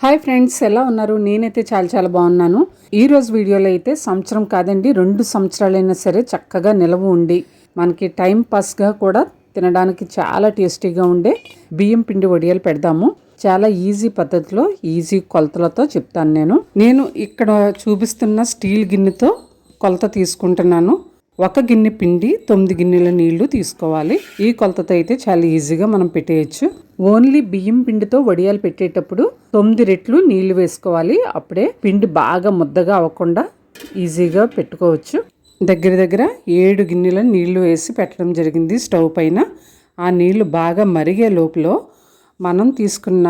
Hi friends, ఎలా ఉన్నారు? నేనైతే చాలా బాగున్నాను. ఈరోజు వీడియోలో అయితే సంవత్సరం కాదండి 2 సంవత్సరాలైనా సరే చక్కగా నిలవ ఉండి మనకి టైం పాస్గా కూడా తినడానికి చాలా టేస్టీగా ఉండే బియ్యం పిండి వడియాలు పెడదాము. చాలా ఈజీ పద్ధతిలో ఈజీ కొలతలతో చెప్తాను. నేను ఇక్కడ చూపిస్తున్న స్టీల్ గిన్నెతో కొలత తీసుకుంటున్నాను. 1 గిన్నె పిండి 9 గిన్నెల నీళ్లు తీసుకోవాలి. ఈ కొలతతో అయితే చాలా ఈజీగా మనం పెట్టేయచ్చు. ఓన్లీ బియ్యం పిండితో వడియాలు పెట్టేటప్పుడు 9 రెట్లు నీళ్లు వేసుకోవాలి. అప్పుడే పిండి బాగా ముద్దగా అవ్వకుండా ఈజీగా పెట్టుకోవచ్చు. దగ్గర 7 గిన్నెల నీళ్లు వేసి పెట్టడం జరిగింది స్టవ్ పైన. ఆ నీళ్లు బాగా మరిగే లోపల మనం తీసుకున్న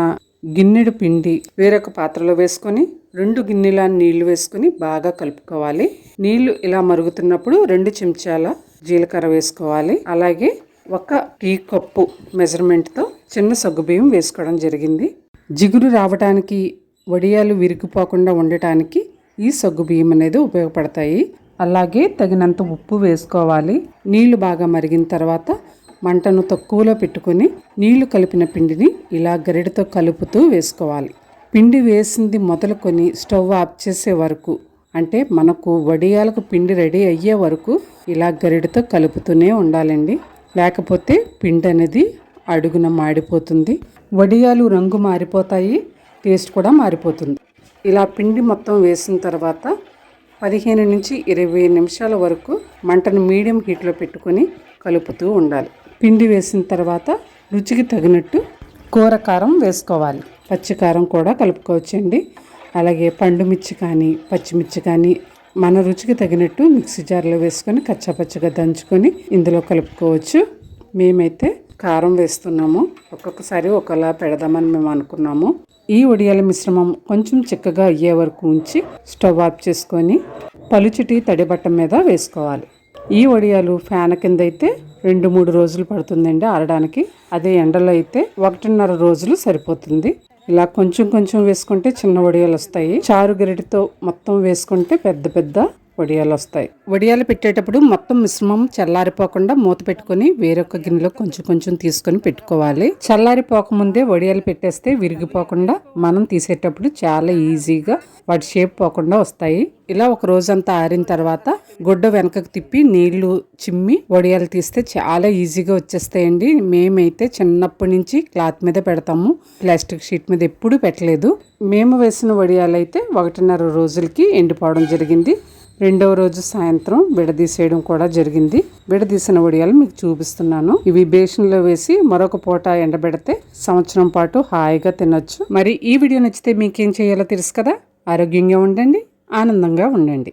గిన్నెడు పిండి వేరొక పాత్రలో వేసుకొని 2 గిన్నెల నీళ్లు వేసుకొని బాగా కలుపుకోవాలి. నీళ్లు ఇలా మరుగుతున్నప్పుడు 2 చెంచాల జీలకర్ర వేసుకోవాలి. అలాగే 1 టీ కప్పు మెజర్మెంట్తో చిన్న సగ్గుబియ్యం వేసుకోవడం జరిగింది. జిగురు రావడానికి, వడియాలు విరిగిపోకుండా ఉండటానికి ఈ సగ్గుబియ్యం అనేది ఉపయోగపడతాయి. అలాగే తగినంత ఉప్పు వేసుకోవాలి. నీళ్లు బాగా మరిగిన తర్వాత మంటను తక్కువలో పెట్టుకొని నీళ్లు కలిపిన పిండిని ఇలా గరిటతో కలుపుతూ వేసుకోవాలి. పిండి వేసింది మొదలుకొని స్టవ్ ఆఫ్ చేసే వరకు, అంటే మనకు వడియాలకు పిండి రెడీ అయ్యే వరకు ఇలా గరిటతో కలుపుతూనే ఉండాలండి. లేకపోతే పిండి అనేది అడుగున మాడిపోతుంది. వడియాలు రంగు మారిపోతాయి, టేస్ట్ కూడా మారిపోతుంది. ఇలా పిండి మొత్తం వేసిన తర్వాత 15 నుంచి 20 నిమిషాల వరకు మంటను మీడియం హీట్లో పెట్టుకొని కలుపుతూ ఉండాలి. పిండి వేసిన తర్వాత రుచికి తగినట్టు కూర కారం వేసుకోవాలి. పచ్చికారం కూడా కలుపుకోవచ్చండి. అలాగే పండుమిర్చి కానీ పచ్చిమిర్చి కానీ మన రుచికి తగినట్టు మిక్సీ జార్లో వేసుకొని కచ్చాపచ్చగా దంచుకొని ఇందులో కలుపుకోవచ్చు. మేమైతే కారం వేస్తున్నాము. ఒక్కొక్కసారి ఒకలా పెడదామని మేము అనుకున్నాము. ఈ వడియాల మిశ్రమం కొంచెం చిక్కగా అయ్యే వరకు ఉంచి స్టవ్ ఆఫ్ చేసుకొని పలుచటి తడి బట్ట మీద వేసుకోవాలి. ఈ వడియాలు ఫ్యాన్ కింద అయితే 2-3 రోజులు పడుతుందండి ఆరడానికి. అదే ఎండలో అయితే 1.5 రోజులు సరిపోతుంది. ఇలా కొంచెం వేసుకుంటే చిన్న వడియాలు వస్తాయి. చారు గరిటెతో మొత్తం వేసుకుంటే పెద్ద వడియాలు వస్తాయి. వడియాలు పెట్టేటప్పుడు మొత్తం మిశ్రమం చల్లారిపోకుండా మూత పెట్టుకొని వేరొక గిన్నెలో కొంచెం తీసుకొని పెట్టుకోవాలి. చల్లారిపోకముందే వడియాలు పెట్టేస్తే విరిగిపోకుండా మనం తీసేటప్పుడు చాలా ఈజీగా వాటి షేప్ పోకుండా వస్తాయి. ఇలా ఒక రోజంతా ఆరిన తర్వాత గుడ్డ వెనకకు తిప్పి నీళ్లు చిమ్మి వడియాలు తీస్తే చాలా ఈజీగా వచ్చేస్తాయండి. మేమైతే చిన్నప్పటి నుంచి క్లాత్ మీద పెడతాము, ప్లాస్టిక్ షీట్ మీద ఎప్పుడూ పెట్టలేదు. మేము వేసిన వడియాలు అయితే 1.5 రోజులకి ఎండిపోవడం జరిగింది. 2వ రోజు సాయంత్రం విడదీసేయడం కూడా జరిగింది. విడదీసిన వడియాలు మీకు చూపిస్తున్నాను. ఇవి బేషన్లో వేసి మరొక పూట ఎండబెడితే సంవత్సరం పాటు హాయిగా తినొచ్చు. మరి ఈ వీడియో నచ్చితే మీకేం చేయాలో తెలుసు కదా. ఆరోగ్యంగా ఉండండి, ఆనందంగా ఉండండి.